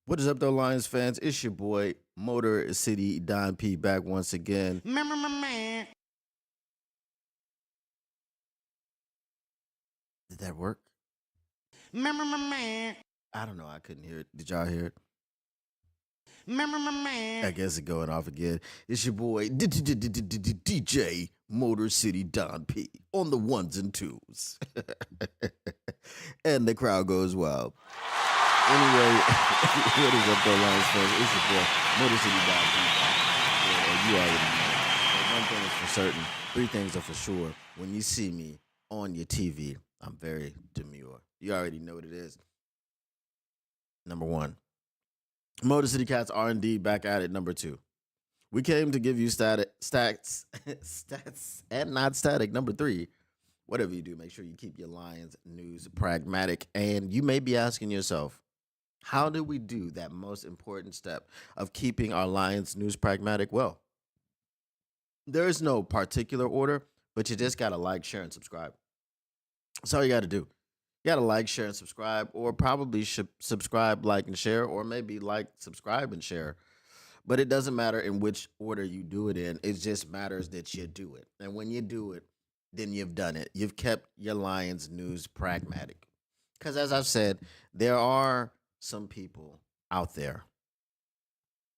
What is up, though, Lions fans? It's your boy, Motor City Don P, back once again. Did that work? I don't know. I couldn't hear it. Did y'all hear it? I guess it's going off again. It's your boy, DJ Motor City Don P, on the ones and twos. And the crowd goes wild. Anyway, what is up, though, Lions fans? It's your boy, Motor City Don P. Yeah, you already know. So one thing is for certain, three things are for sure. When you see me on your TV, I'm very demure. You already know what it is. Number one, Motor City Cats R&D back at it. Number two, we came to give you stats, and not static. Number three, whatever you do, make sure you keep your Lions news pragmatic. And you may be asking yourself, how do we do that most important step of keeping our Lions news pragmatic? Well, there is no particular order, but you just got to like, share, and subscribe. That's all you got to do. You got to like, share, and subscribe, or probably should subscribe, like, and share, or maybe like, subscribe, and share. But it doesn't matter in which order you do it in. It just matters that you do it. And when you do it, then you've done it. You've kept your Lions news pragmatic. Because as I've said, there are some people out there.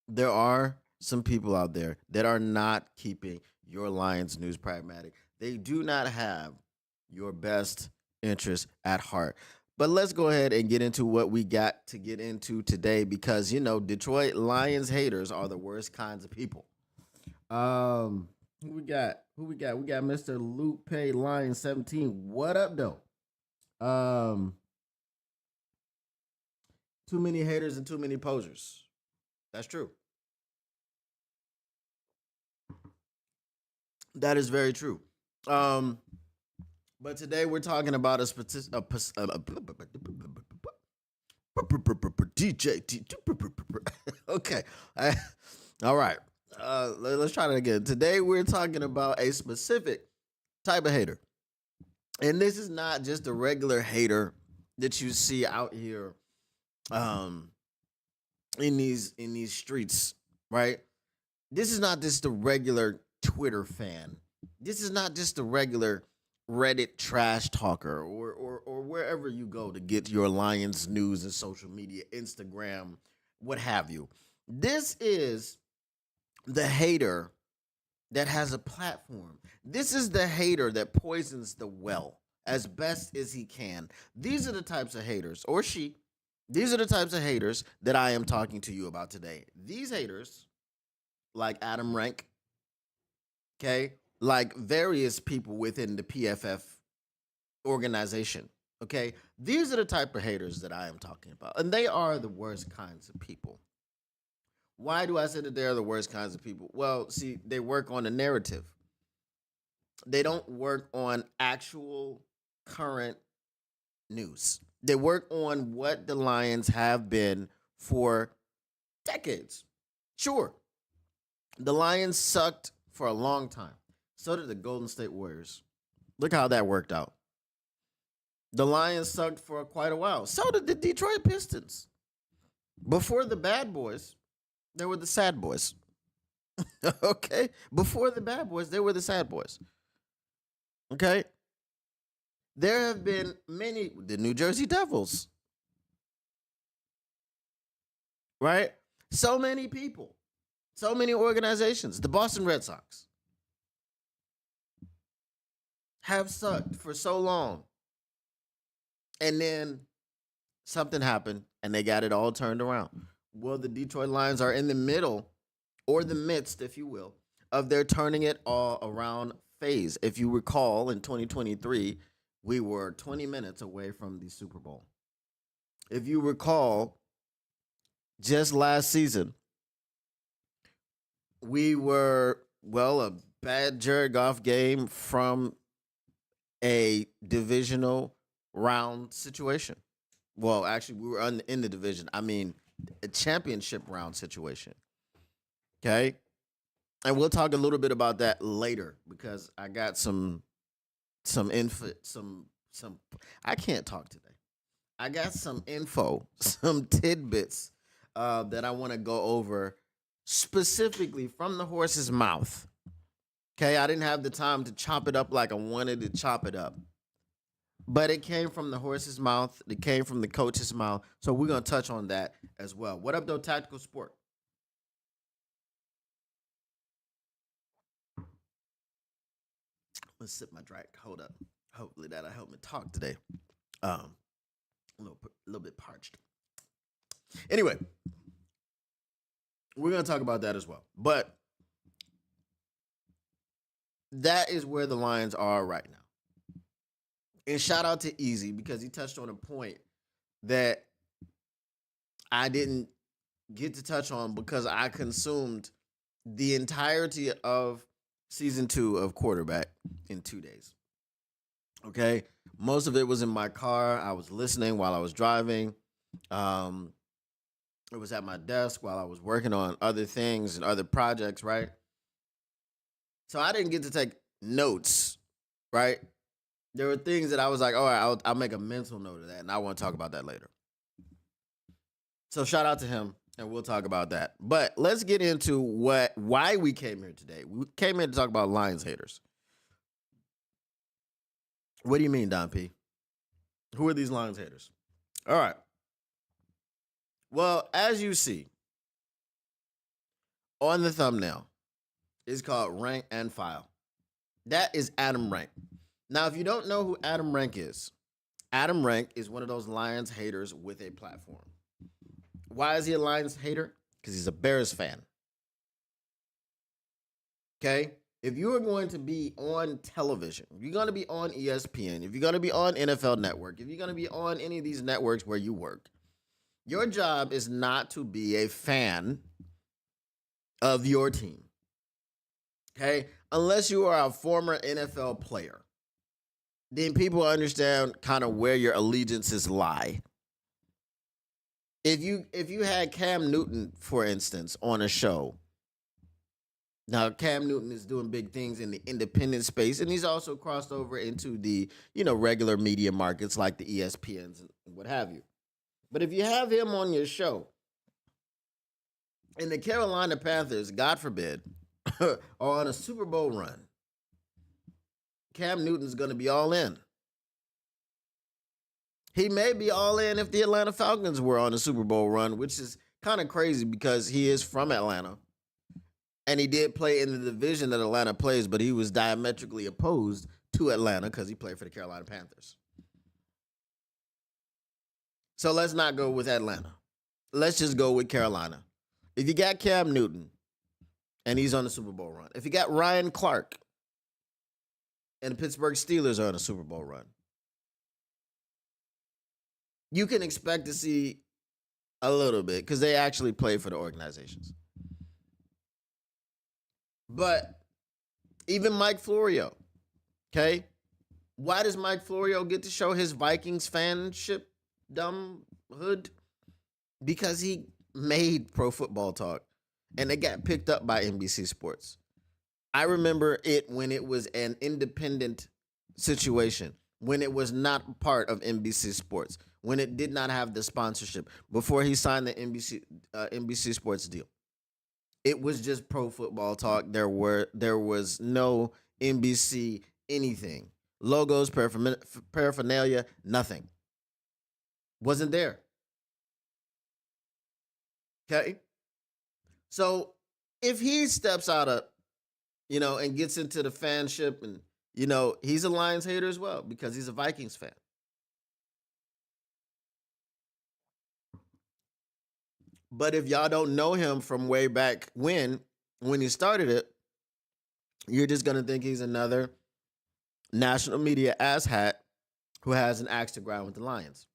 There are some people out there that are not keeping your Lions news pragmatic. They do not have your best interest at heart. But let's go ahead and get into what we got to get into today because Detroit Lions haters are the worst kinds of people. Who we got? We got Mr. Luke Pay Lion 17. What up though? Um Too many haters and too many posers. That's true. That is very true. Um but today we're talking about a specific DJ. Okay. All right. Let's try that again. Today we're talking about a specific type of hater. And this is not just a regular hater that you see out here um in these streets, right? This is not just a regular Twitter fan. This is not just a regular Reddit trash talker or wherever you go to get your Lions news and social media, Instagram, what have you. This is the hater that has a platform. This is the hater that poisons the well as best as he can. These are the types of haters, or she, these are the types of haters that I am talking to you about today. These haters, like Adam Rank, okay, like various people within the PFF organization, okay, these are the type of haters that I am talking about. And they are the worst kinds of people. Why do I say that they are the worst kinds of people? Well, see, they work on a narrative. They don't work on actual current news. They work on what the Lions have been for decades. Sure, the Lions sucked for a long time. So did the Golden State Warriors. Look how that worked out. The Lions sucked for quite a while. So did the Detroit Pistons. Before the bad boys, there were the sad boys. Okay? Before the bad boys, there were the sad boys. Okay? There have been many, the New Jersey Devils, right? So many people, so many organizations. The Boston Red Sox have sucked for so long. And then something happened and they got it all turned around. Well, the Detroit Lions are in the middle or the midst, if you will, of their turning it all around phase. If you recall, in 2023, we were 20 minutes away from the Super Bowl. If you recall, just last season, we were, well, a bad Jared Goff game from a divisional round situation. Well, actually, we were in the division. I mean, a championship round situation. Okay. And we'll talk a little bit about that later because I got some info, I can't talk today. I got some info, some tidbits that I want to go over specifically from the horse's mouth. Okay, I didn't have the time to chop it up like I wanted to chop it up, but it came from the horse's mouth. It came from the coach's mouth. So we're gonna touch on that as well. What up, though, Tactical Sport? Let's sip my drink. Hold up. Hopefully that'll help me talk today. Um, a little bit parched. Anyway, we're gonna talk about that as well. But that is where the Lions are right now. And shout out to Easy because he touched on a point that I didn't get to touch on because I consumed the entirety of season 2 of Quarterback in 2 days. Okay. Most of it was in my car. I was listening while I was driving. Um, it was at my desk while I was working on other things and other projects, right? So I didn't get to take notes, right? There were things that I was like, all right, I'll make a mental note of that, and I want to talk about that later. So shout out to him, and we'll talk about that. But let's get into why we came here today. We came here to talk about Lions haters. What do you mean, Don P? Who are these Lions haters? All right. Well, as you see on the thumbnail, it's called Rank and File. That is Adam Rank. Now, if you don't know who Adam Rank is one of those Lions haters with a platform. Why is he a Lions hater? Because he's a Bears fan. Okay? If you are going to be on television, if you're going to be on ESPN, if you're going to be on NFL Network, if you're going to be on any of these networks where you work, your job is not to be a fan of your team. Okay? Unless you are a former NFL player, then people understand kind of where your allegiances lie. If you had Cam Newton, for instance, on a show, now Cam Newton is doing big things in the independent space, and he's also crossed over into the regular media markets like the ESPNs and what have you. But if you have him on your show, and the Carolina Panthers, God forbid, are on a Super Bowl run, Cam Newton's going to be all in. He may be all in if the Atlanta Falcons were on a Super Bowl run, which is kind of crazy because he is from Atlanta. And he did play in the division that Atlanta plays, but he was diametrically opposed to Atlanta because he played for the Carolina Panthers. So let's not go with Atlanta. Let's just go with Carolina. If you got Cam Newton and he's on the Super Bowl run, if you got Ryan Clark and the Pittsburgh Steelers are on a Super Bowl run, you can expect to see a little bit because they actually play for the organizations. But even Mike Florio, okay? Why does Mike Florio get to show his Vikings fanship dumbhood? Because he made Pro Football Talk and it got picked up by NBC Sports. I remember it when it was an independent situation, when it was not part of NBC Sports, when it did not have the sponsorship, before he signed the NBC Sports deal. It was just Pro Football Talk. There was no NBC anything. Logos, paraphernalia, nothing. Wasn't there. Okay? So if he steps out of, and gets into the fanship and, he's a Lions hater as well because he's a Vikings fan. But if y'all don't know him from way back when he started it, you're just gonna think he's another national media asshat who has an axe to grind with the Lions.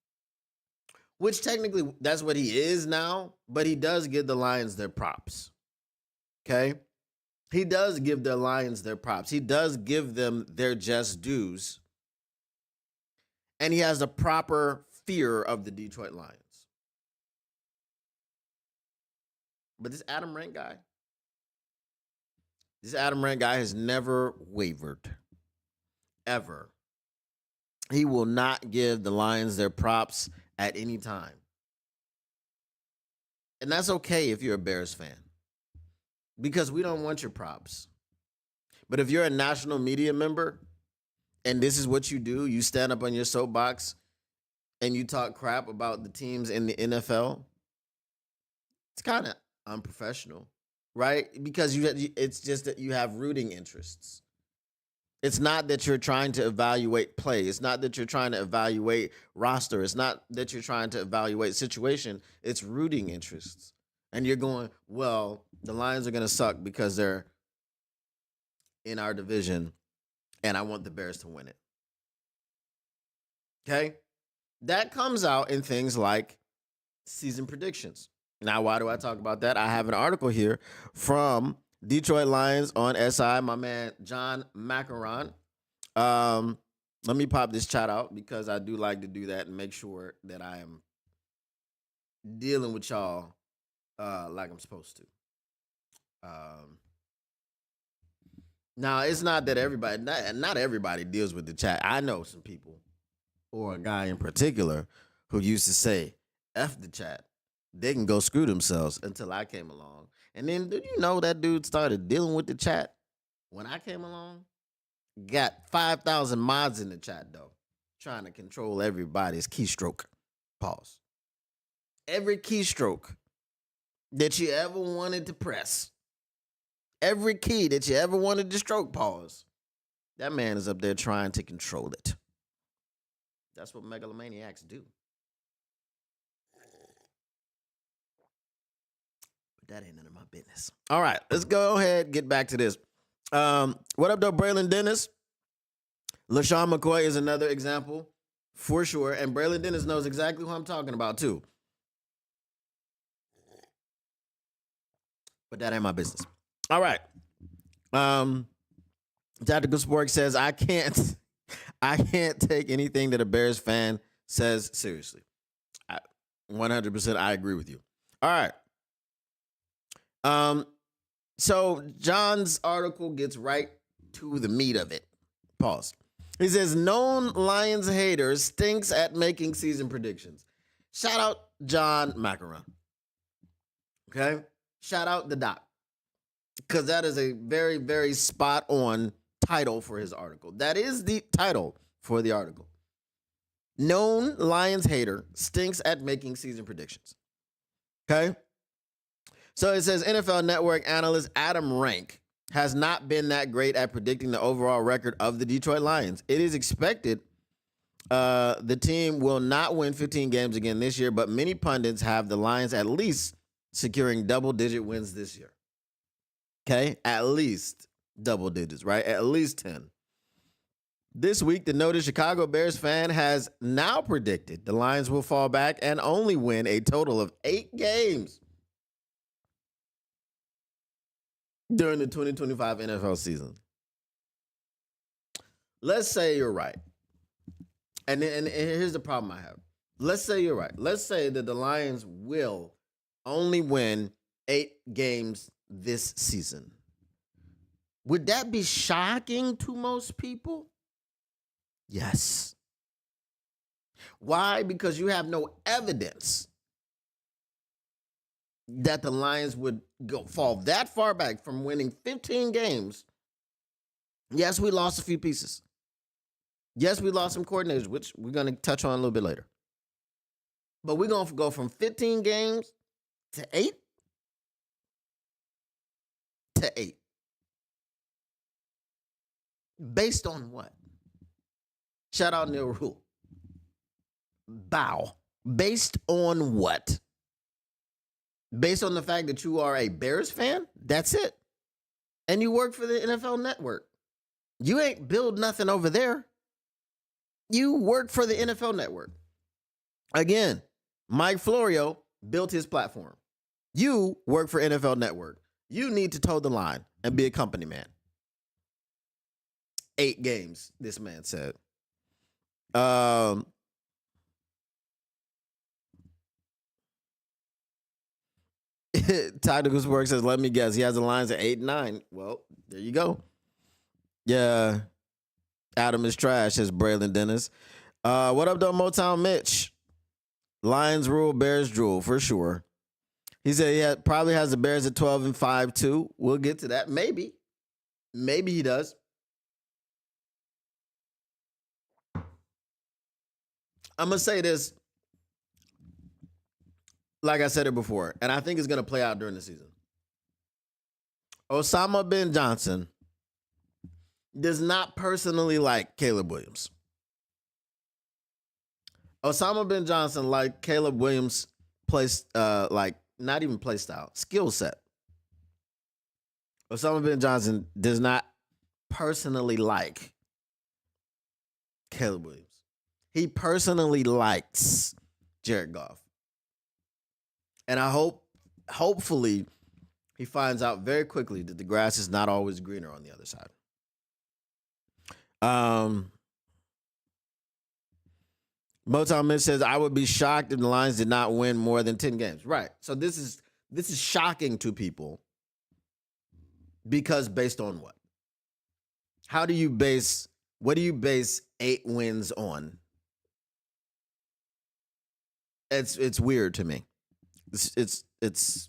Which technically that's what he is now, but he does give the Lions their props. Okay? He does give the Lions their props. He does give them their just dues. And he has a proper fear of the Detroit Lions. But this Adam Rank guy has never wavered. Ever. He will not give the Lions their props at any time. And that's okay if you're a Bears fan because we don't want your props. But if you're a national media member and this is what you do, you stand up on your soapbox and you talk crap about the teams in the NFL, it's kind of unprofessional, right? Because it's just that you have rooting interests. It's not that you're trying to evaluate play. It's not that you're trying to evaluate roster. It's not that you're trying to evaluate situation. It's rooting interests. And you're going, well, the Lions are going to suck because they're in our division and I want the Bears to win it. Okay? That comes out in things like season predictions. Now, why do I talk about that? I have an article here from Detroit Lions on SI, my man John Macaron. Let me pop this chat out because I do like to do that and make sure that I am dealing with y'all like I'm supposed to. Now, it's not that everybody, not everybody deals with the chat. I know some people, or a guy in particular, who used to say, F the chat. They can go screw themselves until I came along. And then, did you know that dude started dealing with the chat when I came along? Got 5,000 mods in the chat, though, trying to control everybody's keystroke. Pause. Every keystroke that you ever wanted to press, every key that you ever wanted to stroke, pause. That man is up there trying to control it. That's what megalomaniacs do. But that ain't none of my business. All right, let's go ahead, get back to this. What up, though, Braylon Dennis? LaShawn McCoy is another example, for sure. And Braylon Dennis knows exactly who I'm talking about, too. But that ain't my business. All right. Tactical Sports says, I can't take anything that a Bears fan says seriously. 100% I agree with you. All right. So John's article gets right to the meat of it. Pause. He says, known Lions hater stinks at making season predictions. Shout out John Macaron. Okay? Shout out the doc. Because that is a very, very spot on title for his article. That is the title for the article. Known Lions hater stinks at making season predictions. Okay? So it says NFL Network analyst Adam Rank has not been that great at predicting the overall record of the Detroit Lions. It is expected the team will not win 15 games again this year, but many pundits have the Lions at least securing double-digit wins this year. Okay? At least double digits, right? At least 10. This week, the noted Chicago Bears fan has now predicted the Lions will fall back and only win a total of 8 games during the 2025 NFL season. Let's say you're right. And here's the problem I have. Let's say you're right. Let's say that the Lions will only win 8 games this season. Would that be shocking to most people? Yes. Why? Because you have no evidence that the Lions would fall that far back from winning 15 games. Yes, we lost a few pieces. Yes, we lost some coordinators, which we're going to touch on a little bit later. But we're going to go from 15 games to 8 to 8. Based on what? Shout out Neil Rule. Bow. Based on what? Based on the fact that you are a Bears fan? That's it. And you work for the NFL Network. You ain't build nothing over there. You work for the NFL Network. Again, Mike Florio built his platform. You work for NFL Network. You need to toe the line and be a company man. 8 games, this man said. Tactical Sports says, let me guess. He has the Lions at 8-9. Well, there you go. Yeah. Adam is trash, says Braylon Dennis. What up, though, Motown Mitch? Lions rule, Bears drool, for sure. He said probably has the Bears at 12-5 too. We'll get to that. Maybe he does. I'm gonna say this, like I said it before, and I think it's gonna play out during the season. Osama bin Johnson does not personally like Caleb Williams. Osama bin Johnson like Caleb Williams plays like not even play style, skill set. Osama bin Johnson does not personally like Caleb Williams. He personally likes Jared Goff. And hopefully, he finds out very quickly that the grass is not always greener on the other side. Motown Mitch says, I would be shocked if the Lions did not win more than 10 games. Right. So this is shocking to people because based on what? What do you base 8 wins on? It's weird to me. It's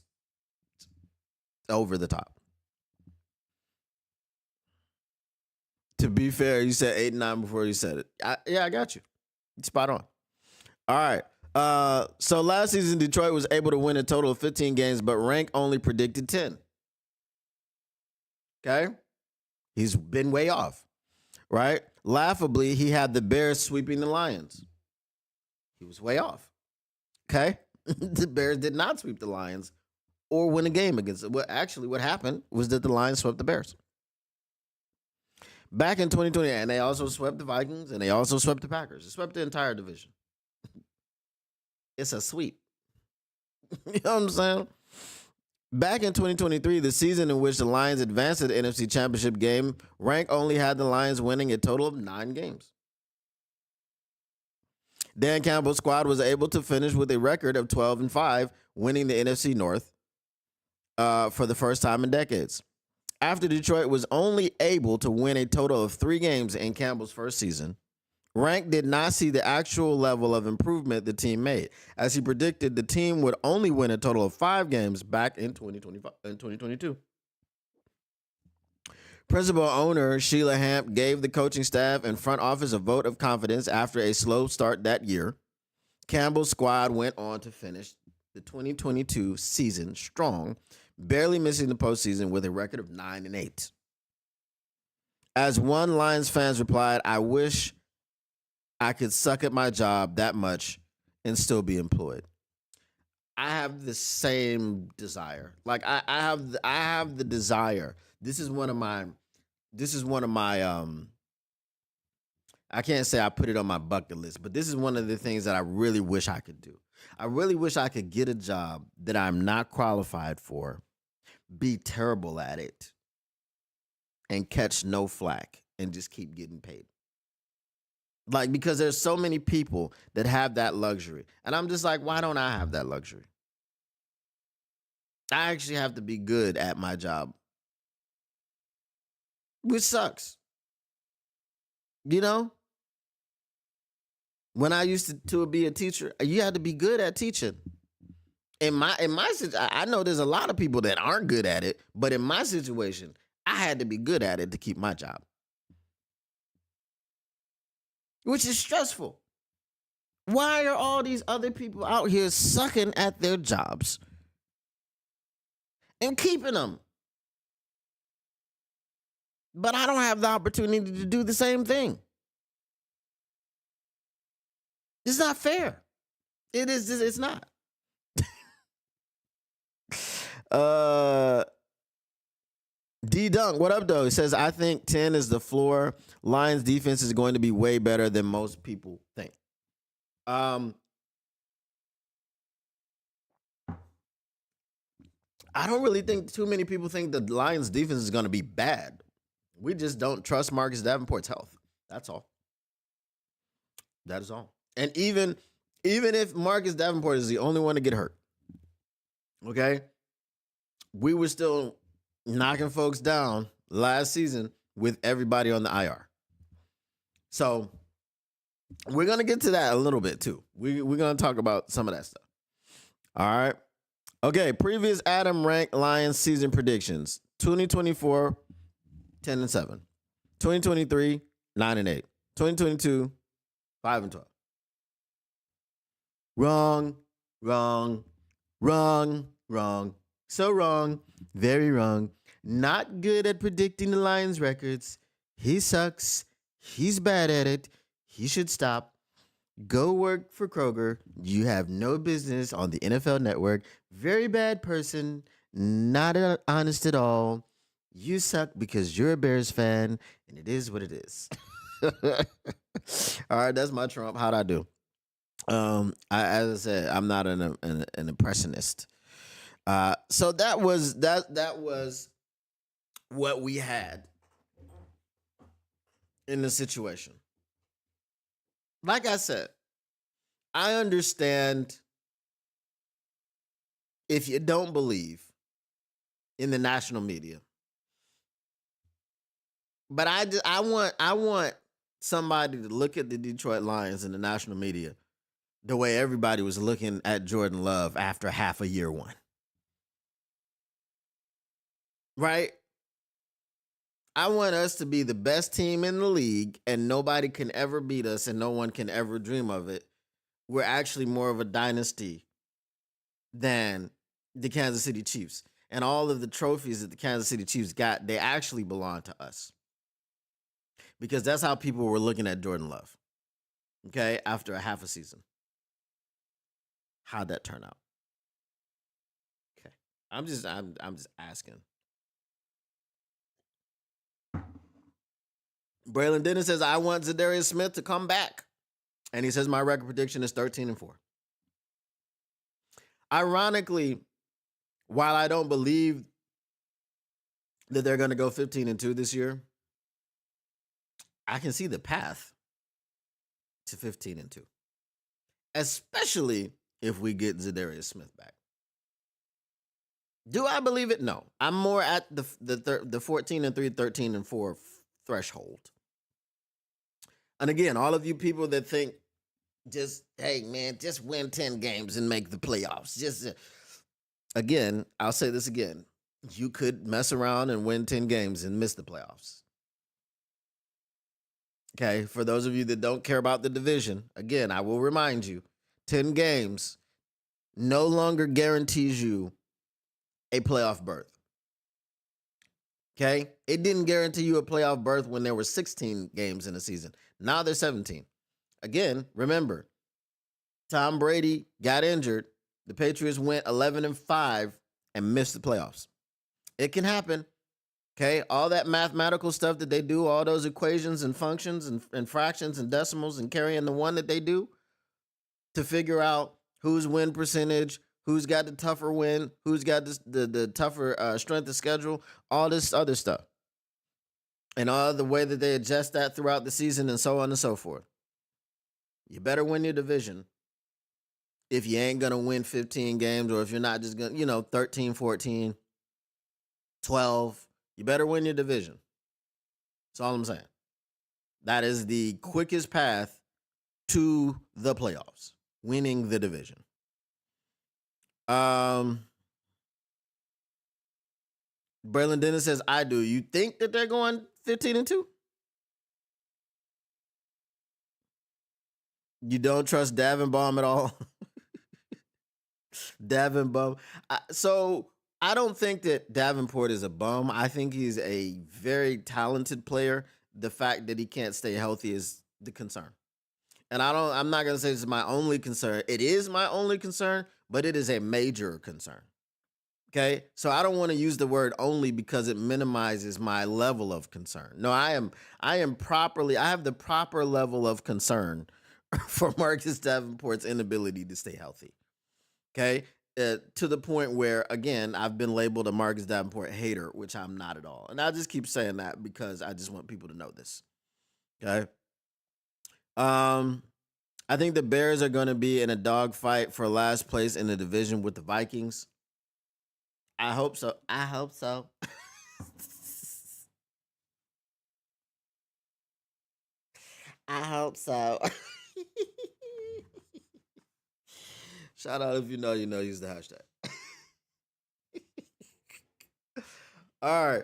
over the top. To be fair, you said 8-9 before you said it. I got you. Spot on. All right. So last season, Detroit was able to win a total of 15 games, but Rank only predicted 10. Okay? He's been way off, right? Laughably, he had the Bears sweeping the Lions. He was way off. Okay? The Bears did not sweep the Lions or win a game against them. What happened was that the Lions swept the Bears. Back in 2020, and they also swept the Vikings, and they also swept the Packers. They swept the entire division. It's a sweep. You know what I'm saying? Back in 2023, the season in which the Lions advanced to the NFC Championship game, Rank only had the Lions winning a total of 9 games. Dan Campbell's squad was able to finish with a record of 12-5, winning the NFC North for the first time in decades. After Detroit was only able to win a total of 3 games in Campbell's first season, Rank did not see the actual level of improvement the team made, as he predicted the team would only win a total of 5 games back in 2022. Principal owner Sheila Hamp gave the coaching staff and front office a vote of confidence after a slow start that year. Campbell's squad went on to finish the 2022 season strong, barely missing the postseason with a record of 9-8. As one Lions fans replied, I wish I could suck at my job that much and still be employed. I have the same desire. Like I have the desire. This is one of my I can't say I put it on my bucket list, but this is one of the things that I really wish I could do. I really wish I could get a job that I'm not qualified for, be terrible at it, and catch no flack and just keep getting paid. Like, because there's so many people that have that luxury. And I'm just like, why don't I have that luxury? I actually have to be good at my job, which sucks. You know? When I used to be a teacher, you had to be good at teaching. In my I know there's a lot of people that aren't good at it, but in my situation, I had to be good at it to keep my job, which is stressful. Why are all these other people out here sucking at their jobs and keeping them? But I don't have the opportunity to do the same thing. It's not fair. It is. It's not. D Dunk, what up though? He says, I think 10 is the floor. Lions defense is going to be way better than most people think. I don't really think too many people think the Lions defense is going to be bad. We just don't trust Marcus Davenport's health. That's all. That is all. And even if Marcus Davenport is the only one to get hurt, okay, we were still knocking folks down last season with everybody on the IR. So we're going to get to that a little bit too. We're going to talk about some of that stuff. All right. Okay, previous Adam ranked Lions season predictions: 2024, 10 and 7; 2023, 9 and 8; 2022, 5 and 12. Wrong, wrong, wrong, wrong. So wrong, very wrong. Not good at predicting the Lions' records. He sucks. He's bad at it. He should stop. Go work for Kroger. You have no business on the NFL Network. Very bad person. Not honest at all. You suck because you're a Bears fan, and it is what it is. All right, that's my Trump. How'd I do? As I said, I'm not an impressionist. So that was what we had in the situation. Like I said, I understand if you don't believe in the national media, but I want somebody to look at the Detroit Lions in the national media the way everybody was looking at Jordan Love after half a year one. Right? I want us to be the best team in the league and nobody can ever beat us and no one can ever dream of it. We're actually more of a dynasty than the Kansas City Chiefs. And all of the trophies that the Kansas City Chiefs got, they actually belong to us. Because that's how people were looking at Jordan Love. Okay? After a half a season. How'd that turn out? Okay. I'm just asking. Braylon Dennis says, I want Zadarius Smith to come back. And he says, my record prediction is 13 and 4. Ironically, while I don't believe that they're going to go 15 and 2 this year, I can see the path to 15 and 2, especially if we get Zadarius Smith back. Do I believe it? No. I'm more at the 14 and 3, 13 and 4 threshold. And again, all of you people that think just, hey man, just win 10 games and make the playoffs. Just again, I'll say this again. You could mess around and win 10 games and miss the playoffs. Okay, for those of you that don't care about the division, again, I will remind you, 10 games no longer guarantees you a playoff berth. Okay? It didn't guarantee you a playoff berth when there were 16 games in a season. Now there's 17. Again, remember, Tom Brady got injured. The Patriots went 11 and 5 and missed the playoffs. It can happen. Okay? All that mathematical stuff that they do, all those equations and functions and fractions and decimals and carrying the one that they do to figure out whose win percentage, who's got the tougher win, who's got the tougher strength of schedule, all this other stuff. And all the way that they adjust that throughout the season and so on and so forth. You better win your division if you ain't going to win 15 games or if you're not just going to, 13, 14, 12. You better win your division. That's all I'm saying. That is the quickest path to the playoffs, winning the division. Braylon Dennis says, I do. You think that they're going 15 and 2? You don't trust Davenbaum at all? Davenbaum. So I don't think that Davenport is a bum. I think he's a very talented player. The fact that he can't stay healthy is the concern. And I'm not going to say this is my only concern. It is my only concern, but it is a major concern. Okay? So I don't want to use the word only because it minimizes my level of concern. No, I have the proper level of concern for Marcus Davenport's inability to stay healthy. Okay? To the point where, again, I've been labeled a Marcus Davenport hater, which I'm not at all. And I just keep saying that because I just want people to know this. Okay? I think the Bears are going to be in a dogfight for last place in the division with the Vikings. I hope so. I hope so. I hope so. Shout out if you know, use the hashtag. All right.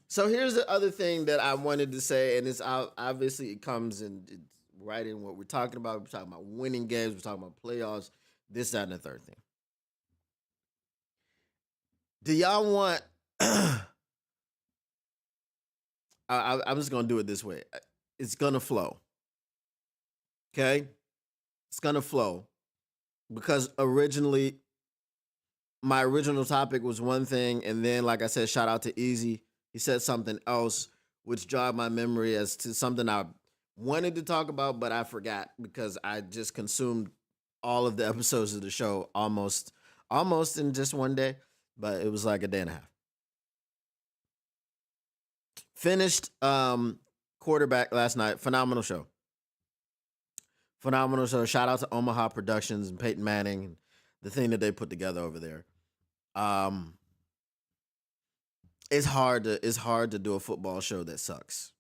So here's the other thing that I wanted to say, and it's obviously it comes in it's right in what we're talking about. We're talking about winning games. We're talking about playoffs. This, that, and the third thing. Do y'all want? I'm just gonna do it this way. It's gonna flow. Okay, it's gonna flow because originally my original topic was one thing, and then like I said, shout out to Easy. He said something else, which jogged my memory as to something I wanted to talk about, but I forgot because I just consumed all of the episodes of the show almost in just one day, but it was like a day and a half. Finished quarterback last night. Phenomenal show. Phenomenal show. Shout out to Omaha Productions and Peyton Manning and the thing that they put together over there. Um, it's hard to do a football show that sucks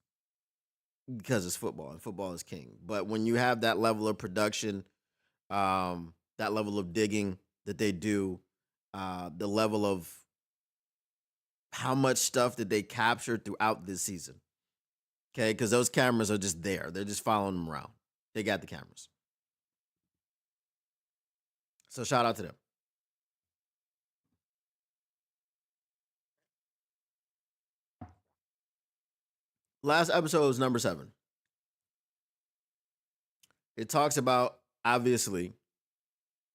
because it's football and football is king. But when you have that level of production, that level of digging that they do, the level of how much stuff that they captured throughout this season. Okay, because those cameras are just there. They're just following them around. They got the cameras. So shout out to them. Last episode was number 7. It talks about obviously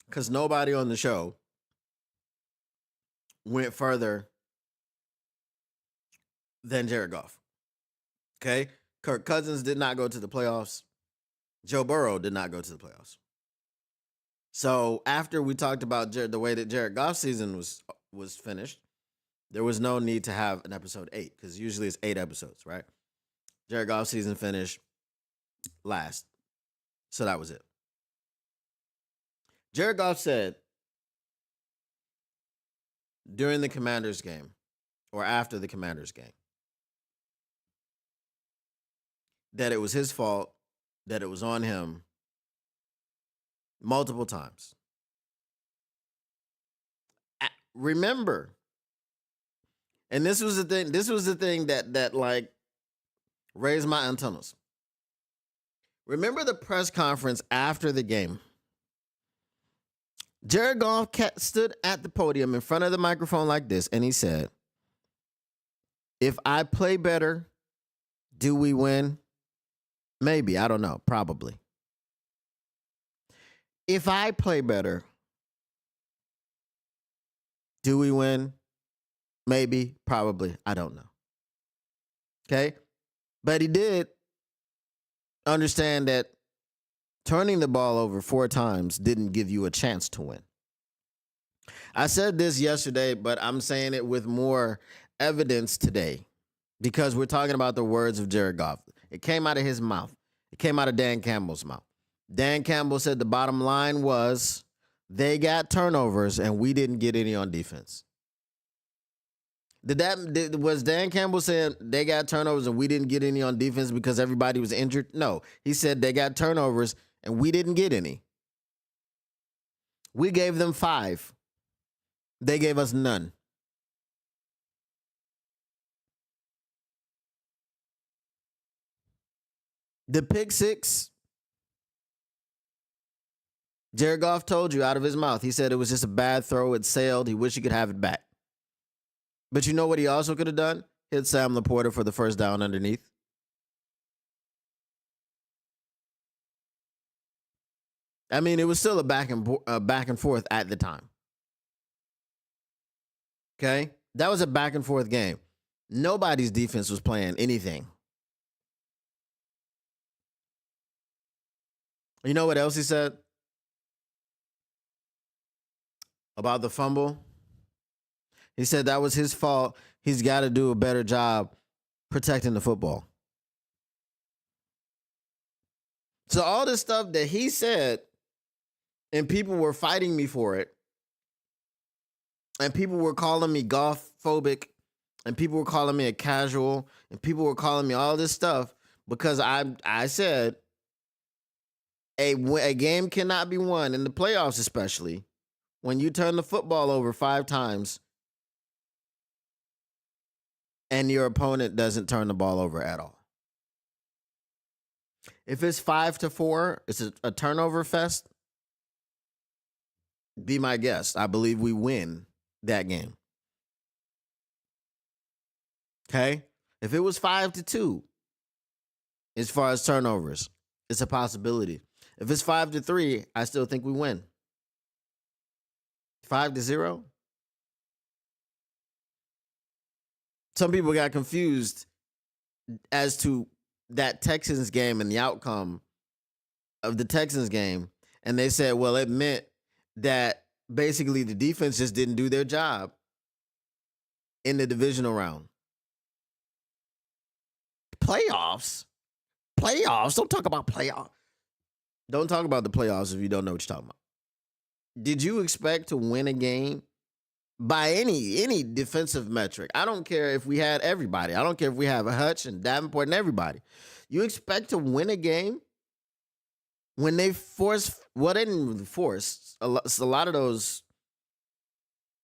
because nobody on the show went further than Jared Goff. Okay, Kirk Cousins did not go to the playoffs. Joe Burrow did not go to the playoffs. So after we talked about the way that Jared Goff's season was finished, there was no need to have an episode 8 because usually it's 8 episodes, right? Jared Goff's season finished last, so that was it. Jared Goff said during the Commanders game or after the Commanders game that it was his fault, that it was on him multiple times. Remember, and this was the thing. This was the thing that like raised my antennas. Remember the press conference after the game. Jared Goff stood at the podium in front of the microphone like this, and he said, "If I play better, do we win? Maybe. I don't know. Probably. If I play better, do we win? Maybe. Probably. I don't know." Okay? But he did understand that turning the ball over 4 times didn't give you a chance to win. I said this yesterday, but I'm saying it with more evidence today because we're talking about the words of Jared Goff. It came out of his mouth. It came out of Dan Campbell's mouth. Dan Campbell said the bottom line was they got turnovers and we didn't get any on defense. Was Dan Campbell saying they got turnovers and we didn't get any on defense because everybody was injured? No, he said they got turnovers and we didn't get any. We gave them 5. They gave us none. The pick 6, Jared Goff told you out of his mouth. He said it was just a bad throw. It sailed. He wished he could have it back. But you know what he also could have done? Hit Sam Laporta for the first down underneath. I mean, it was still a back and forth at the time. Okay, that was a back and forth game. Nobody's defense was playing anything. You know what else he said about the fumble? He said that was his fault. He's got to do a better job protecting the football. So all this stuff that he said, and people were fighting me for it, and people were calling me golf phobic, and people were calling me a casual, and people were calling me all this stuff because I said a game cannot be won in the playoffs, especially when you turn the football over 5 times and your opponent doesn't turn the ball over at all. If it's 5-4, it's a turnover fest. Be my guest. I believe we win that game. Okay? If it was 5-2, as far as turnovers, it's a possibility. If it's 5-3, I still think we win. 5-0. Some people got confused as to that Texans game and the outcome of the Texans game. And they said, well, it meant that basically the defense just didn't do their job in the divisional round. Playoffs? Don't talk about playoffs. Don't talk about the playoffs if you don't know what you're talking about. Did you expect to win a game by any defensive metric? I don't care if we had everybody. I don't care if we have a Hutch and Davenport and everybody. You expect to win a game when they forced, well, they didn't really force. A lot of those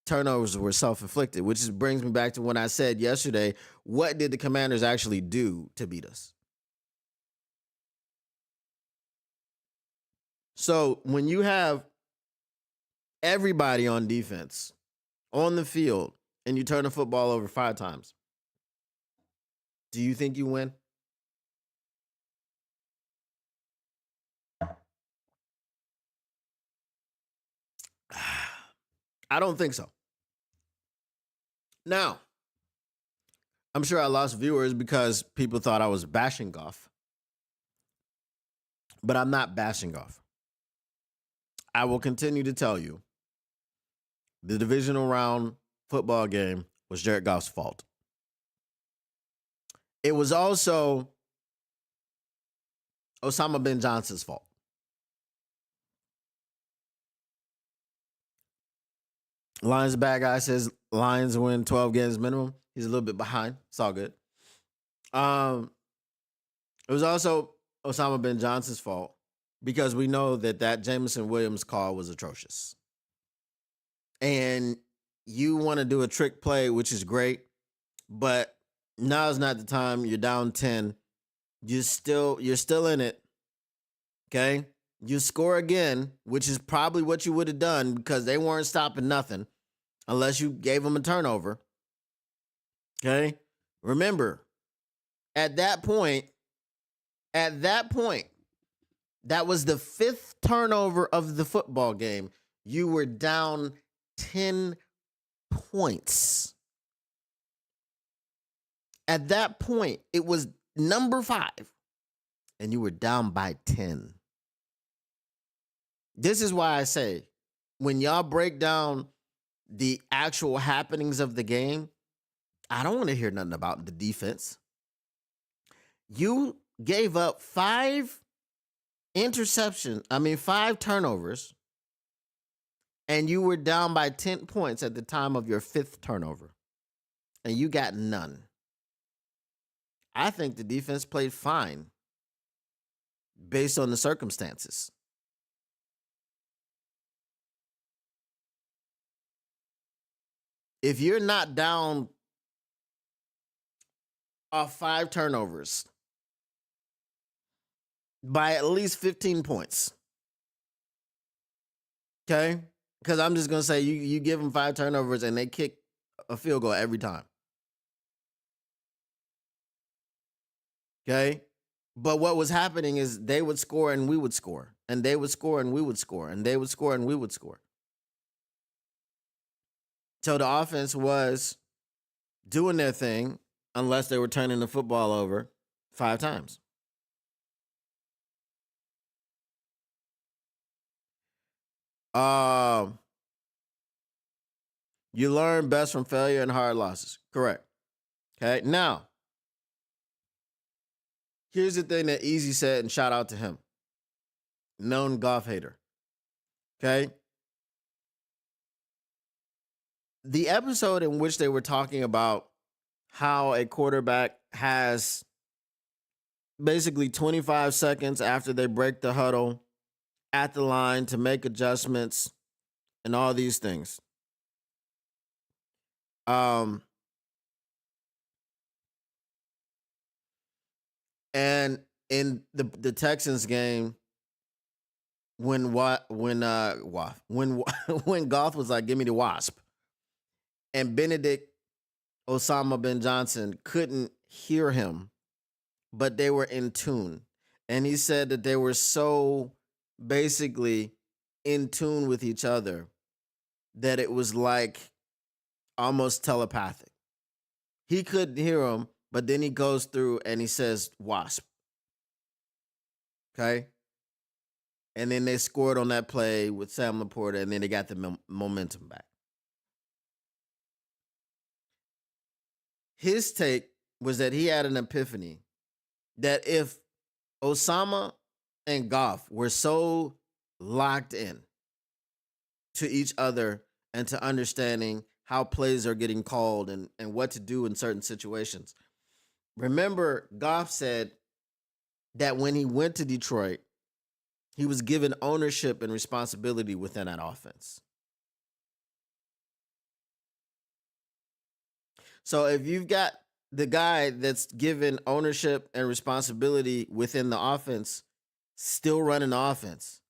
turnovers were self-inflicted, which brings me back to when I said yesterday, what did the Commanders actually do to beat us? So when you have everybody on defense on the field and you turn the football over 5 times, do you think you win? I don't think so. Now, I'm sure I lost viewers because people thought I was bashing Goff, but I'm not bashing Goff. I will continue to tell you the divisional round football game was Jared Goff's fault. It was also Osama bin Johnson's fault. Lions bad guy says Lions win 12 games minimum. He's a little bit behind. It's all good. It was also Osama bin Johnson's fault because we know that Jameson Williams call was atrocious. And you want to do a trick play, which is great, but now is not the time. You're down 10. You're still in it. Okay? You score again, which is probably what you would have done because they weren't stopping nothing unless you gave them a turnover. Okay? Remember, at that point, that was the 5th turnover of the football game. You were down 10 points. At that point, it was number 5, and you were down by 10. This is why I say, when y'all break down the actual happenings of the game, I don't want to hear nothing about the defense. You gave up 5 turnovers, and you were down by 10 points at the time of your 5th turnover, and you got none. I think the defense played fine based on the circumstances. If you're not down off 5 turnovers by at least 15 points, okay? Because I'm just going to say you give them 5 turnovers and they kick a field goal every time. Okay? But what was happening is they would score and we would score. And they would score and we would score. And they would score and we would score. So the offense was doing their thing unless they were turning the football over 5 times. You learn best from failure and hard losses. Correct. Okay. Now, here's the thing that Easy said, and shout out to him. Known Goff hater. Okay. The episode in which they were talking about how a quarterback has basically 25 seconds after they break the huddle at the line to make adjustments and all these things. And in the Texans game, when when Goff was like, "Give me the wasp," and Benedict Osama bin Johnson couldn't hear him, but they were in tune, and he said that they were so basically in tune with each other that it was like almost telepathic. He couldn't hear him, but then he goes through and he says wasp. Okay. And then they scored on that play with Sam Laporta, and then they got the momentum back. His take was that he had an epiphany that if Osama and Goff were so locked in to each other and to understanding how plays are getting called and what to do in certain situations. Remember, Goff said that when he went to Detroit, he was given ownership and responsibility within that offense. So if you've got the guy that's given ownership and responsibility within the offense, still running the offense,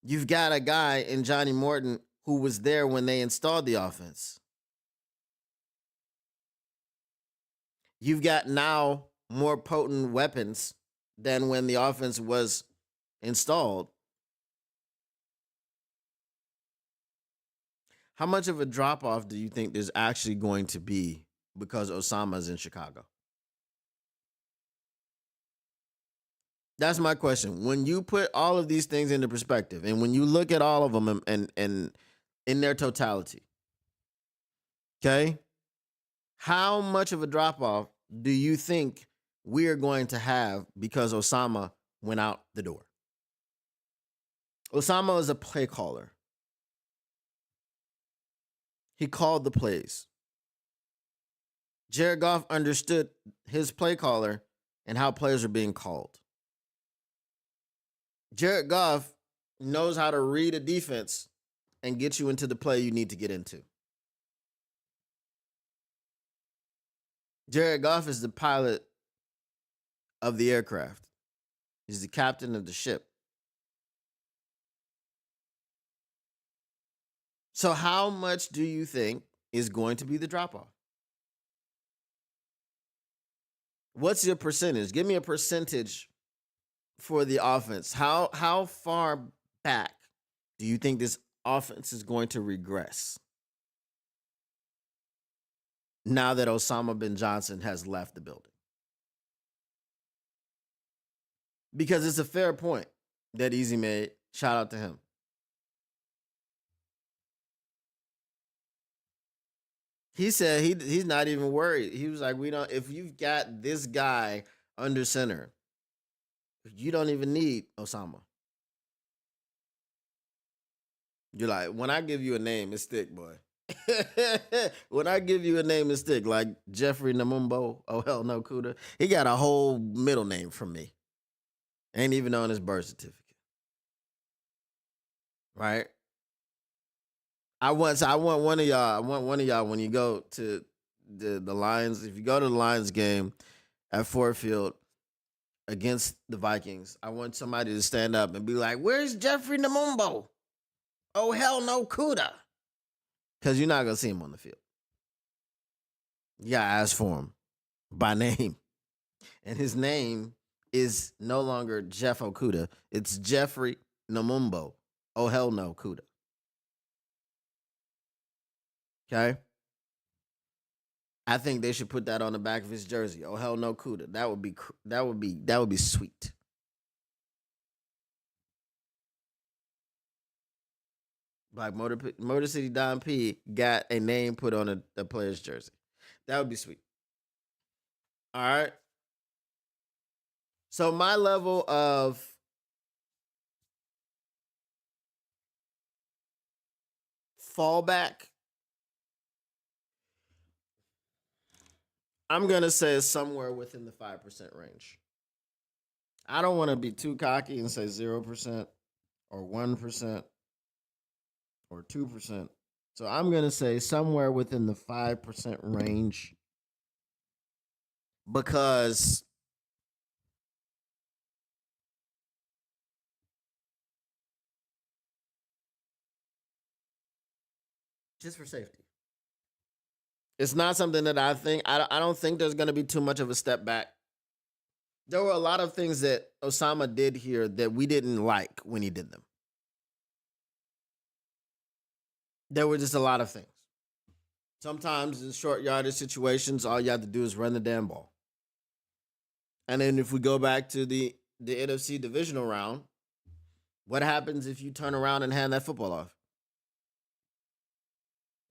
you've got a guy in Johnny Morton who was there when they installed the offense. You've got now more potent weapons than when the offense was installed. How much of a drop off do you think there's actually going to be because Osama's in Chicago? That's my question. When you put all of these things into perspective and when you look at all of them and in their totality, okay? How much of a drop off do you think we are going to have because Osama went out the door? Osama is a play caller. He called the plays. Jared Goff understood his play caller and how plays are being called. Jared Goff knows how to read a defense and get you into the play you need to get into. Jared Goff is the pilot of the aircraft. He's the captain of the ship. So how much do you think is going to be the drop off? What's your percentage? Give me a percentage for the offense. How far back do you think this offense is going to regress now that Osama bin Johnson has left the building? Because it's a fair point that Easy made. Shout out to him. He said he's not even worried. He was like, we don't. If you've got this guy under center, you don't even need Osama. You're like, when I give you a name, it's stick, boy. When I give you a name, it's stick. Like Jeffrey Namumbo. Oh hell no, Kuda. He got a whole middle name from me. Ain't even on his birth certificate. Right? I want one of y'all. I want one of y'all when you go to the Lions. If you go to the Lions game at Ford Field against the Vikings, I want somebody to stand up and be like, "Where's Jeffrey Namumbo? Oh hell no, Kuda." Because you're not gonna see him on the field. You gotta ask for him by name, and his name is no longer Jeff Okuda. It's Jeffrey Namumbo. Oh hell no, Kuda. Okay. I think they should put that on the back of his jersey. Oh hell no, Kuda. That would be sweet. Like Motor City Don P got a name put on a player's jersey. That would be sweet. All right. So my level of fallback, I'm gonna say is somewhere within the 5% range. I don't want to be too cocky and say 0% or 1% or 2%. So I'm gonna say somewhere within the 5% range. because just for safety. It's not something that I don't think there's going to be too much of a step back. There were a lot of things that Osama did here that we didn't like when he did them. There were just a lot of things. Sometimes in short yardage situations, all you have to do is run the damn ball. And then if we go back to the NFC divisional round, what happens if you turn around and hand that football off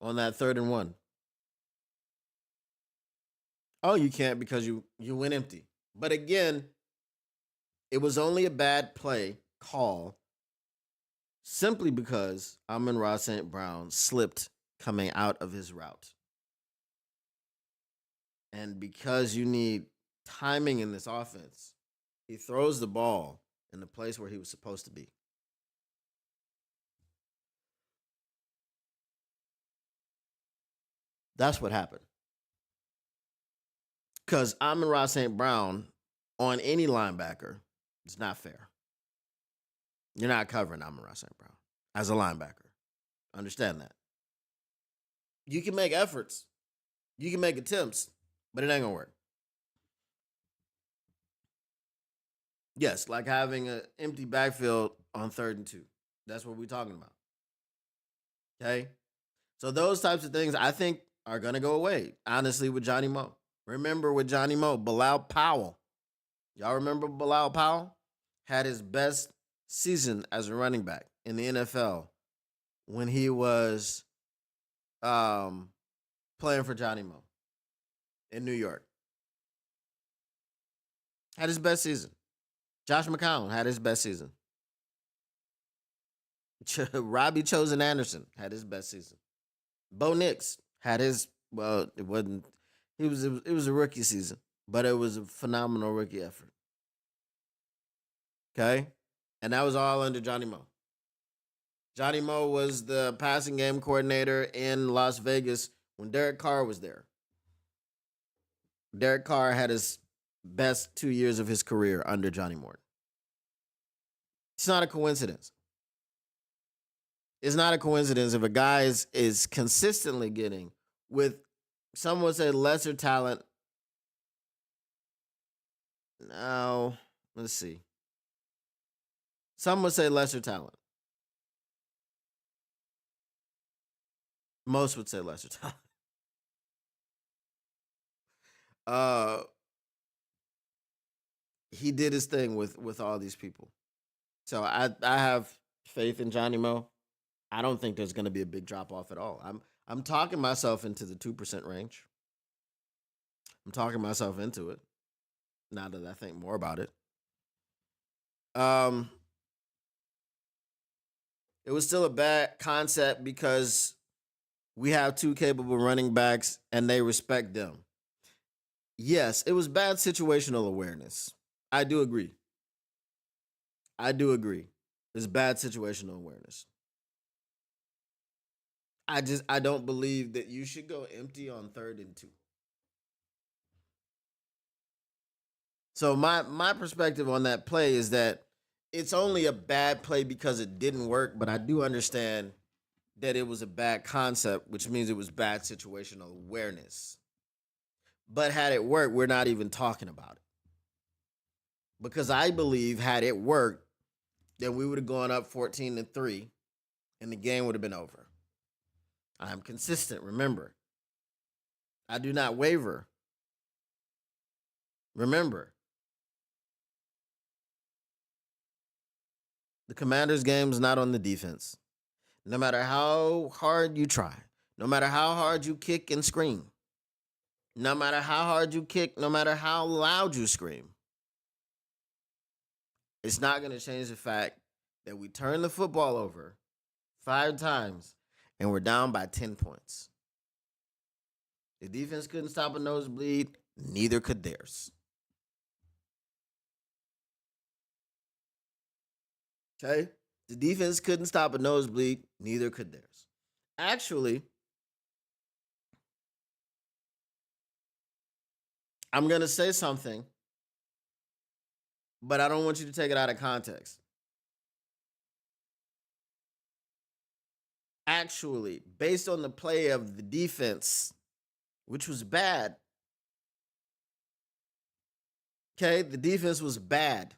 on that 3rd and 1? Oh, you can't because you went empty. But again, it was only a bad play call simply because Amon-Ra St. Brown slipped coming out of his route. And because you need timing in this offense, he throws the ball in the place where he was supposed to be. That's what happened. Because Amon-Ra St. Brown on any linebacker is not fair. You're not covering Amon-Ra St. Brown as a linebacker. Understand that. You can make efforts, you can make attempts, but it ain't gonna work. Yes, like having an empty backfield on 3rd and 2. That's what we're talking about. Okay. So those types of things I think are gonna go away, honestly, with Johnny Moe. Remember with Johnny Moe, Bilal Powell. Y'all remember Bilal Powell? Had his best season as a running back in the NFL when he was playing for Johnny Moe in New York. Had his best season. Josh McCown had his best season. Robbie Chosen Anderson had his best season. Bo Nix had his it wasn't it was a rookie season, but it was a phenomenal rookie effort. Okay? And that was all under Johnny Moe. Johnny Moe was the passing game coordinator in Las Vegas when Derek Carr was there. Derek Carr had his best 2 years of his career under Johnny Morton. It's not a coincidence. It's not a coincidence if a guy is consistently getting with some would say lesser talent. Now, let's see. Some would say lesser talent. Most would say lesser talent. Uh, he did his thing with all these people. So I have faith in Johnny Moe. I don't think there's going to be a big drop off at all. I'm talking myself into the 2% range. I'm talking myself into it now that I think more about it. Um, it was still a bad concept because we have two capable running backs and they respect them. Yes, it was bad situational awareness. I do agree. I do agree. It's bad situational awareness. I don't believe that you should go empty on 3rd and 2. So my perspective on that play is that it's only a bad play because it didn't work, but I do understand that it was a bad concept, which means it was bad situational awareness. But had it worked, we're not even talking about it. Because I believe had it worked, then we would have gone up 14-3 and the game would have been over. I am consistent, remember. I do not waver. Remember, the Commanders' game is not on the defense. No matter how hard you try, no matter how hard you kick and scream, no matter how hard you kick, no matter how loud you scream, it's not going to change the fact that we turned the football over 5 times and we're down by 10 points. The defense couldn't stop a nosebleed, neither could theirs. Okay? The defense couldn't stop a nosebleed, neither could theirs. Actually, I'm going to say something, but I don't want you to take it out of context. Actually, based on the play of the defense, which was bad, okay, the defense was bad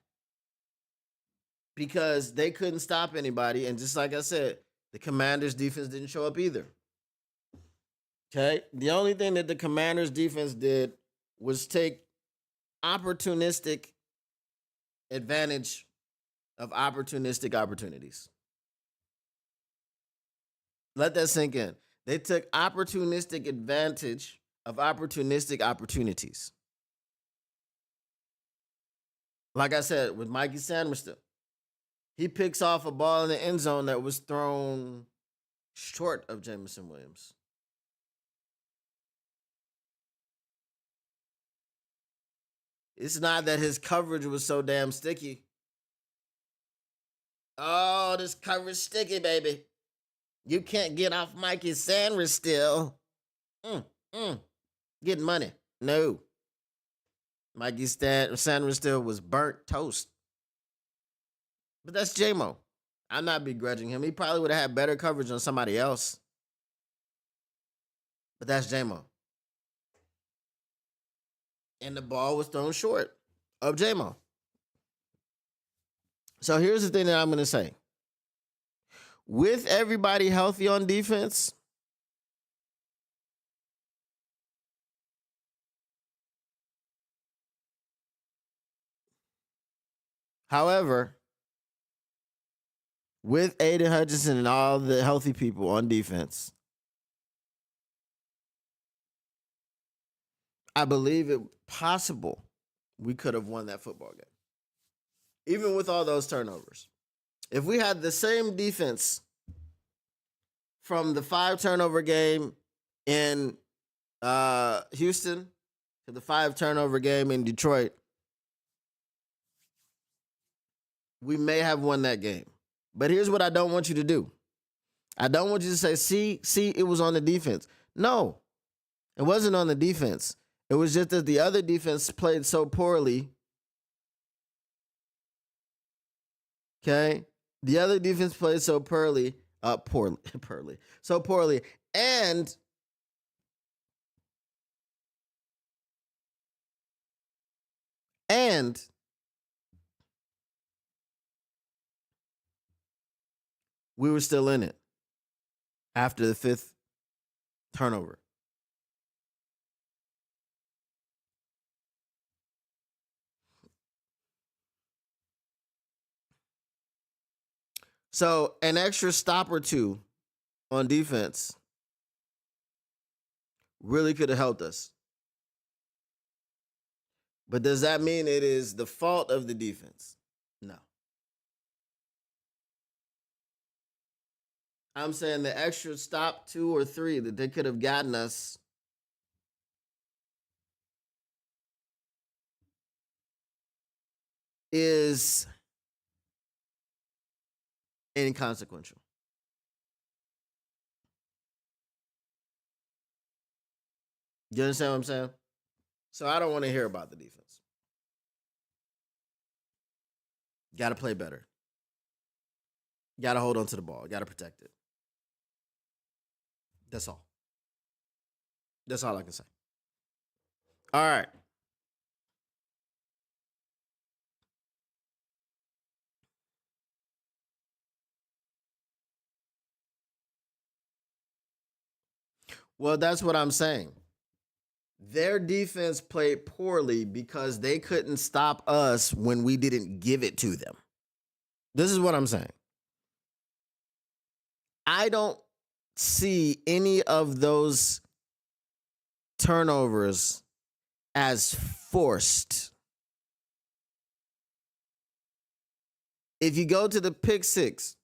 because they couldn't stop anybody. And just like I said, the Commanders' defense didn't show up either. Okay, the only thing that the Commanders' defense did was take opportunistic advantage of opportunistic opportunities. Let that sink in. They took opportunistic advantage of opportunistic opportunities. Like I said, with Mikey Sanders, he picks off a ball in the end zone that was thrown short of Jameson Williams. It's not that his coverage was so damn sticky. Oh, this coverage sticky, baby. You can't get off Mikey Sanders still. Mm, mm. Getting money. No. Mikey Sanders still was burnt toast. But that's J-Mo. I'm not begrudging him. He probably would have had better coverage on somebody else. But that's J-Mo. And the ball was thrown short of J-Mo. So here's the thing that I'm going to say. With everybody healthy on defense, however, with Aiden Hutchinson and all the healthy people on defense, I believe it possible we could have won that football game. Even with all those turnovers. If we had the same defense from the 5 turnover game in Houston to the 5 turnover game in Detroit, we may have won that game. But here's what I don't want you to do. I don't want you to say, see, it was on the defense. No, it wasn't on the defense. It was just that the other defense played so poorly. Okay? The other defense played so poorly, so poorly. And we were still in it after the 5th turnover. So an extra stop or two on defense really could have helped us. But does that mean it is the fault of the defense? No. I'm saying the extra stop 2 or 3 that they could have gotten us is inconsequential. You understand what I'm saying? So I don't want to hear about the defense. Got to play better. Got to hold on to the ball. Got to protect it. That's all. That's all I can say. All right. Well, that's what I'm saying. Their defense played poorly because they couldn't stop us when we didn't give it to them. This is what I'm saying. I don't see any of those turnovers as forced. If you go to the pick 6,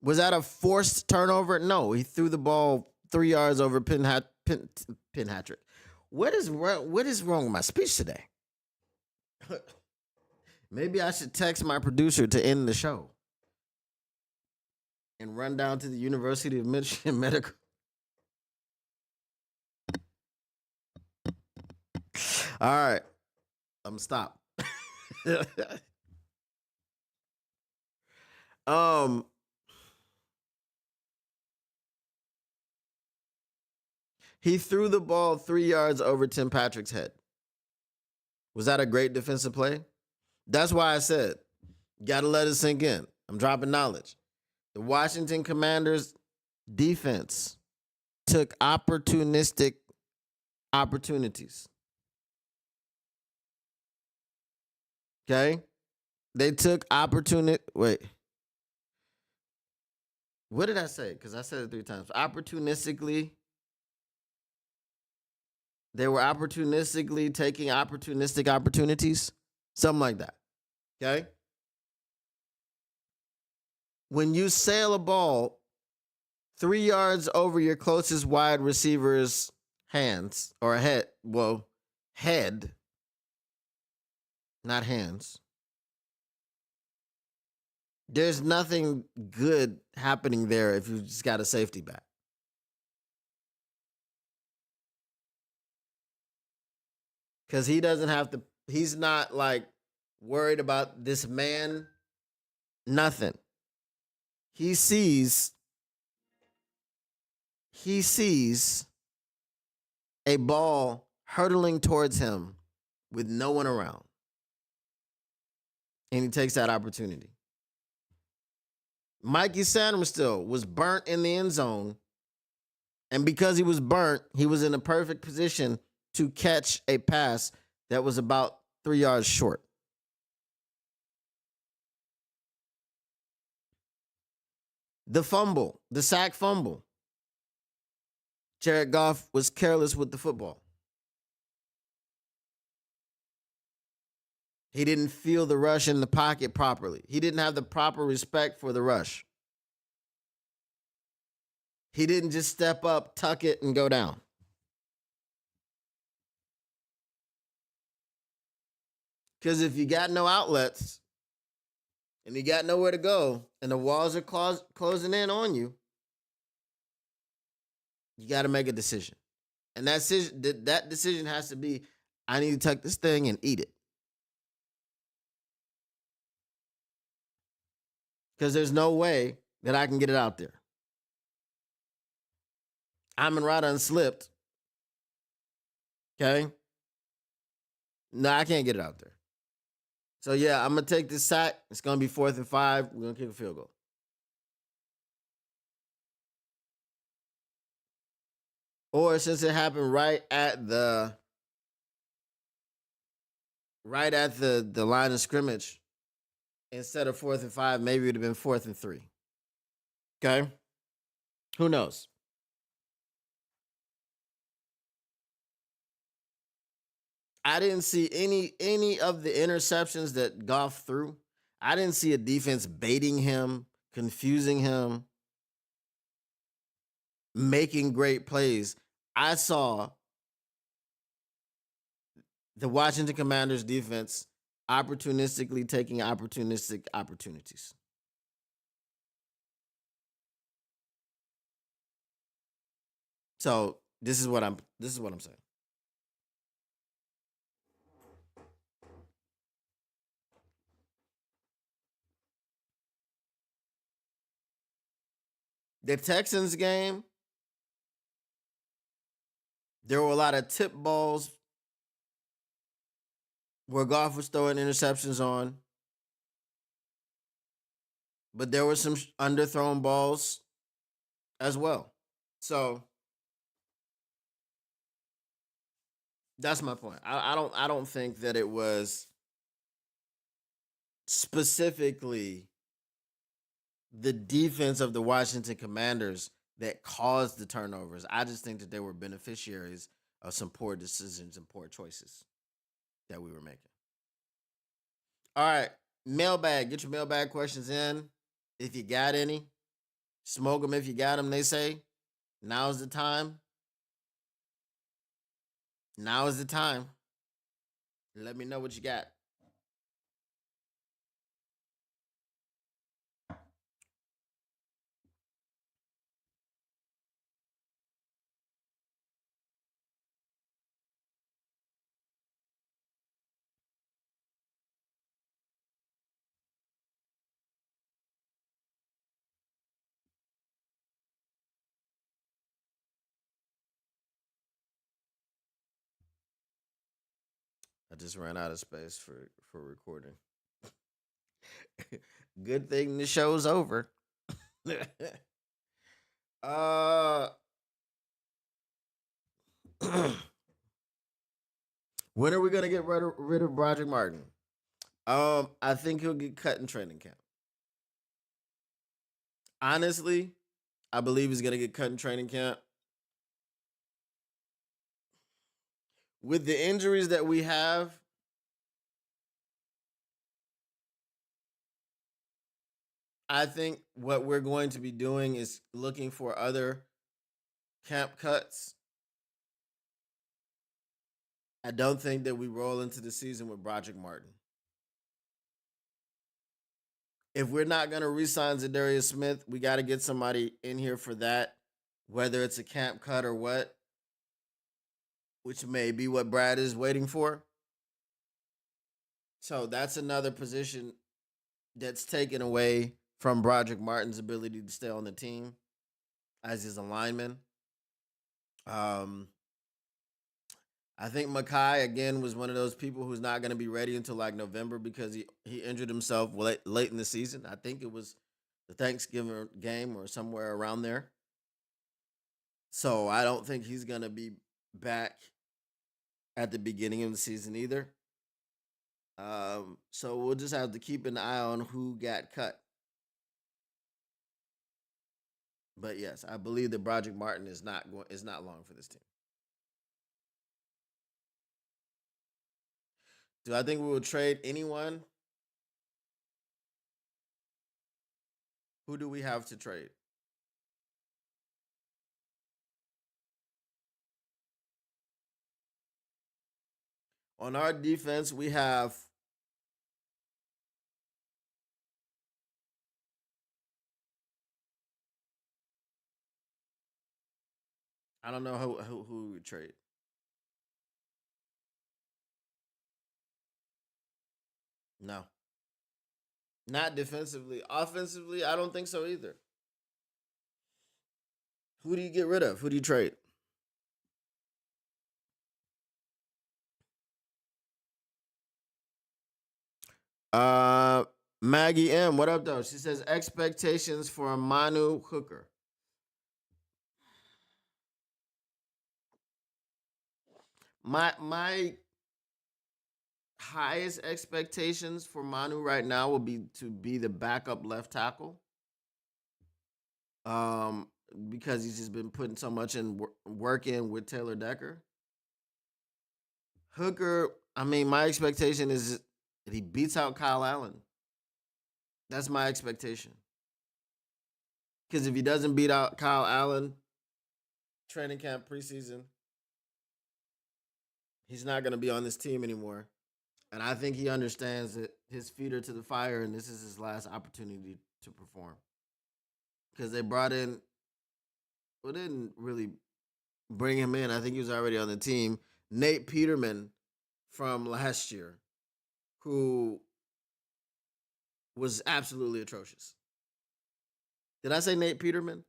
was that a forced turnover? No, he threw the ball 3 yards over Penhatrick. What is wrong with my speech today? Maybe I should text my producer to end the show and run down to the University of Michigan Medical. All right. I'm stop. um he threw the ball 3 yards over Tim Patrick's head. Was that a great defensive play? That's why I said, gotta let it sink in. I'm dropping knowledge. The Washington Commanders defense took opportunistic opportunities. Okay? They took opportunity. Wait. What did I say? Because I said it 3 times. Opportunistically. They were opportunistically taking opportunistic opportunities. Something like that. Okay? When you sail a ball 3 yards over your closest wide receiver's hands or head, well, head, not hands, there's nothing good happening there if you just got a safety back. Because he doesn't have to, he's not like worried about this man, nothing. He sees a ball hurtling towards him with no one around. And he takes that opportunity. Mikey Sainristil was burnt in the end zone. And because he was burnt, he was in a perfect position to catch a pass that was about 3 yards short. The fumble, the sack fumble. Jared Goff was careless with the football. He didn't feel the rush in the pocket properly. He didn't have the proper respect for the rush. He didn't just step up, tuck it, and go down. Because if you got no outlets and you got nowhere to go and the walls are closing in on you, you got to make a decision. And that decision has to be, I need to tuck this thing and eat it. Because there's no way that I can get it out there. Amon Ra unslipped. Okay? No, I can't get it out there. So, yeah, I'm going to take this sack. It's going to be 4th and 5. We're going to kick a field goal. Or since it happened right at the line of scrimmage, instead of 4th and 5, maybe it would have been 4th and 3. Okay? Who knows? I didn't see any of the interceptions that Goff threw. I didn't see a defense baiting him, confusing him, making great plays. I saw the Washington Commanders defense opportunistically taking opportunistic opportunities. So this is what I'm saying. The Texans game, there were a lot of tip balls where Goff was throwing interceptions on. But there were some underthrown balls as well. So that's my point. I don't think that it was specifically the defense of the Washington Commanders that caused the turnovers. I just think that they were beneficiaries of some poor decisions and poor choices that we were making. All right, mailbag. Get your mailbag questions in if you got any. Smoke them if you got them. They say now's the time. Now is the time. Let me know what you got. I just ran out of space for recording. Good thing the show's over. uh when are we gonna get rid of Broderick Martin? I think he'll get cut in training camp. Honestly, I believe he's gonna get cut in training camp. With the injuries that we have, I think what we're going to be doing is looking for other camp cuts. I don't think that we roll into the season with Broderick Martin. If we're not going to re-sign Zadarius Smith, we got to get somebody in here for that, whether it's a camp cut or what, which may be what Brad is waiting for. So that's another position that's taken away from Broderick Martin's ability to stay on the team as his lineman. I think Makai again was one of those people who's not going to be ready until like November because he injured himself late in the season. I think it was the Thanksgiving game or somewhere around there. So I don't think he's going to be back at the beginning of the season either. So we'll just have to keep an eye on who got cut. But yes, I believe that Broderick Martin is not long for this team. Do I think we will trade anyone? Who do we have to trade? On our defense, we have I don't know who we would trade. No. Not defensively. Offensively, I don't think so either. Who do you get rid of? Who do you trade? Uh Maggie M, what up though? She says expectations for Manu Hooker. My highest expectations for Manu right now will be to be the backup left tackle. Because he's just been putting so much in work in with Taylor Decker. Hooker, I mean, my expectation is that he beats out Kyle Allen. That's my expectation. Because if he doesn't beat out Kyle Allen, training camp preseason, he's not going to be on this team anymore. And I think he understands that his feet are to the fire and this is his last opportunity to perform. Because they brought in, well, they didn't really bring him in. I think he was already on the team. Nate Peterman from last year, who was absolutely atrocious. Did I say Nate Peterman?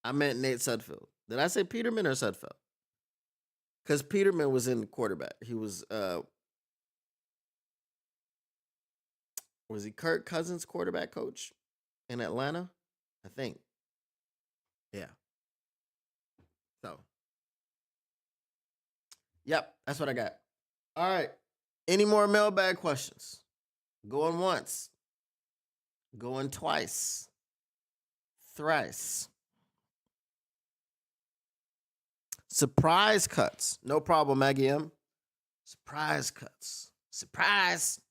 I meant Nate Sudfeld. Did I say Peterman or Sudfeld? Because Peterman was in quarterback. He was he Kirk Cousins' quarterback coach in Atlanta? I think. Yeah. So, yep, that's what I got. All right. Any more mailbag questions? Going once. Going twice. Thrice. Surprise cuts. No problem, Maggie M. Surprise cuts. Surprise.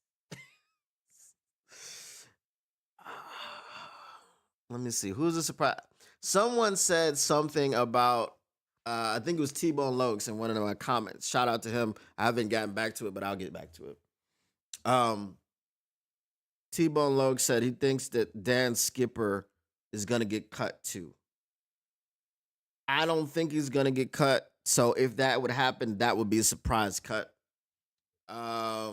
Let me see. Who's a surprise? Someone said something about, I think it was T-Bone Lokes in one of my comments. Shout out to him. I haven't gotten back to it, but I'll get back to it. T-Bone Lokes said he thinks that Dan Skipper is going to get cut too. I don't think he's going to get cut. So if that would happen, that would be a surprise cut. I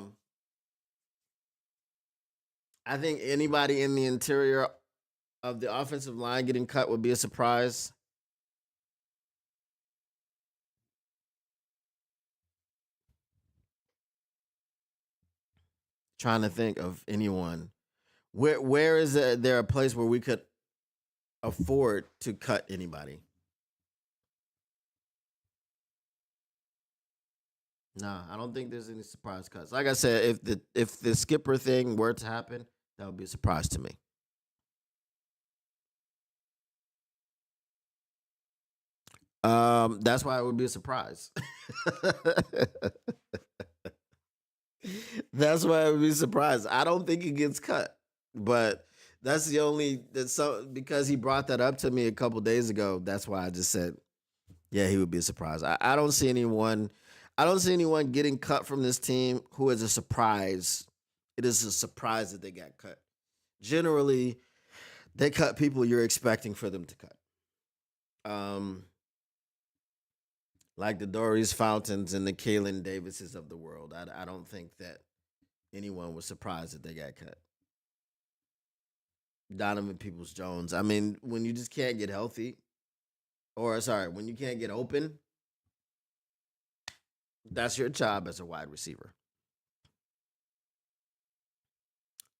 think anybody in the interior of the offensive line getting cut would be a surprise. Trying to think of anyone. Where is there a place where we could afford to cut anybody? Nah, I don't think there's any surprise cuts. Like I said, if the skipper thing were to happen, that would be a surprise to me. That's why it would be a surprise. That's why I would be surprised. I don't think he gets cut, but that's the only that's so because he brought that up to me a couple days ago. That's why I just said, yeah, he would be a surprise. I don't see anyone. I don't see anyone getting cut from this team who is a surprise. It is a surprise that they got cut. Generally, they cut people you're expecting for them to cut. Um, like the Doris Fountains and the Kalen Davises of the world. I don't think that anyone was surprised that they got cut. Donovan Peoples Jones. I mean, when you just can't get healthy, or sorry, when you can't get open, that's your job as a wide receiver.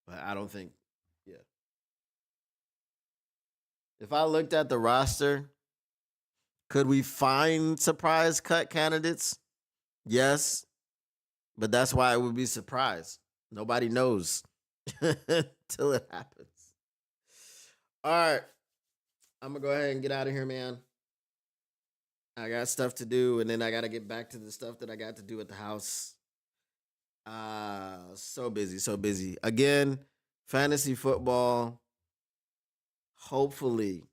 But I don't think, yeah. If I looked at the roster, could we find surprise cut candidates? Yes, but that's why it would be surprise. Nobody knows till it happens. All right, I'm gonna go ahead and get out of here, man. I got stuff to do, and then I gotta get back to the stuff that I got to do at the house. So busy, so busy. Again, fantasy football. Hopefully,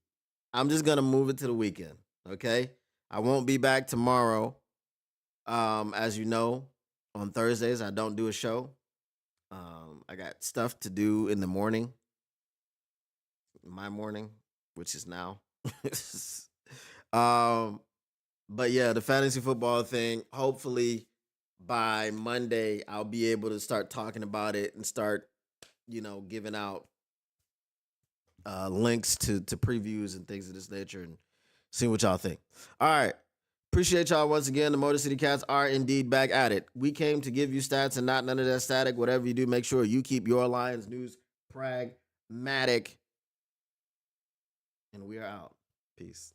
I'm just gonna move it to the weekend. Okay, I won't be back tomorrow. As you know, on Thursdays I don't do a show. I got stuff to do in the morning, my morning, which is now. um, but yeah, the fantasy football thing. Hopefully, by Monday, I'll be able to start talking about it and start, giving out links to previews and things of this nature and see what y'all think. All right. Appreciate y'all once again. The Motor City Cats are indeed back at it. We came to give you stats and not none of that static. Whatever you do, make sure you keep your Lions news pragmatic. And we are out. Peace.